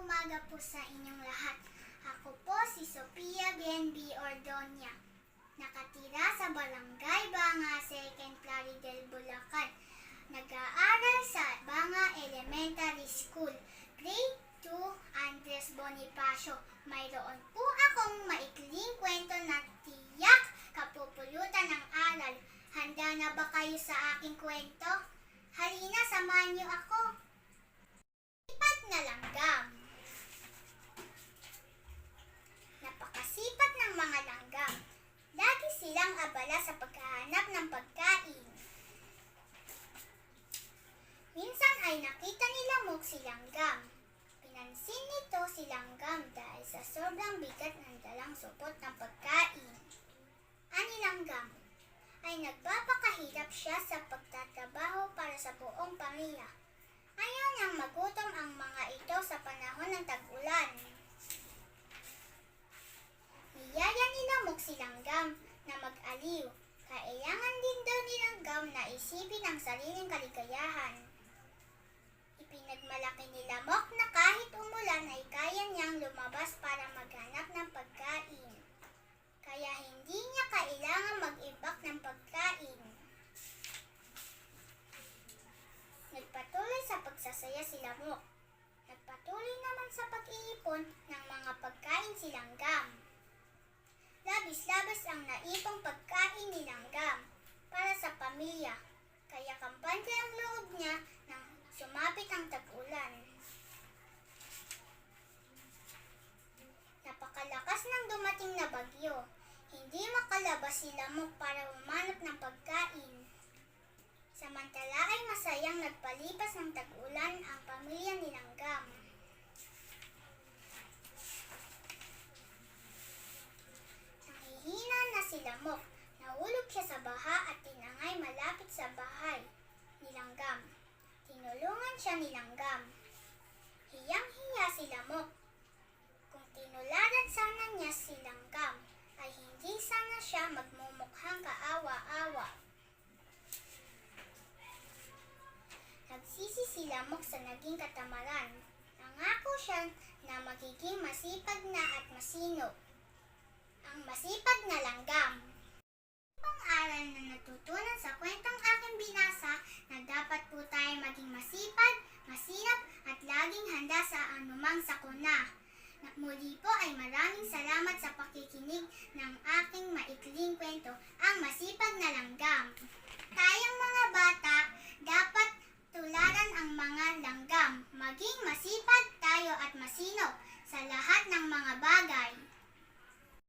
umaga po sa inyong lahat. Ako po si Sofia BNB Ordonia. Nakatira sa Barangay Banga, 2nd Plaridel, Bulacan. Nag-aaral sa Banga Elementary School, Grade 2, Andres Bonifacio. Mayroon po akong maikling kwento na tiyak kapupulutan ng aral. Handa na ba kayo sa aking kwento? Halina, samahan niyo ako. Sipag na langgam. Napakasipag ng mga langgam. Lagi silang abala sa paghahanap ng pagkain. Minsan ay nakita ni Lamok si Langgam. Pinansin nito si Langgam dahil sa sobrang bigat ng dalang supot ng pagkain. Ani Langgam ay nagpapakahirap siya sa pagtatrabaho para sa buong pamilya. Ayaw niyang magutom ang mga ito sa panahon ng tag-ulan. Niyaya ni Lamok si Langgam na mag-aliw. Kailangan din daw ni Langgam na isipin ang sariling kaligayahan. Ipinagmalaki ni Lamok na kahit umulan ay kaya niyang lumabas para maghanap ng pagkain. Kaya hindi niya kailangan mag-ibak ng pagkain. Nagpatuloy sa pagsasaya si Lamok. Nagpatuloy naman sa pag-iipon ng mga pagkain si Langgam. Labis-labis ang naipong pagkain ni Langgam para sa pamilya. Kaya kampante ang loob niya nang sumapit ang tag-ulan. Napakalakas ng dumating na bagyo. Hindi makalabas si Lamok para humanap ng pagkain. Samantala ay masayang nagpalipas ng tag-ulan ang pamilya ni Langgam. Nanghihina na si Lamok. Nahulog siya sa baha at tinangay malapit sa bahay ni Langgam. Tinulungan siya ni Langgam. Hiyang-hiya si Lamok. Kung tinularan sana niya si Langgam, ay hindi sana siya magmumukhang kaawa-awa. Nagsisi si Lamok sa naging katamaran. Nangako siya na magiging masipag na at masinop. Ang masipag na langgam. Ang aral na natutunan sa kwentong aking binasa na dapat po tayo maging masipag, masinop at laging handa sa anumang sakuna. Muli po ay maraming salamat sa pakikinig ng aking maikling kwento, ang masipag na langgam. Tayong mga bata, dapat tularan ang mga langgam. Maging masipag tayo at masinop sa lahat ng mga bagay.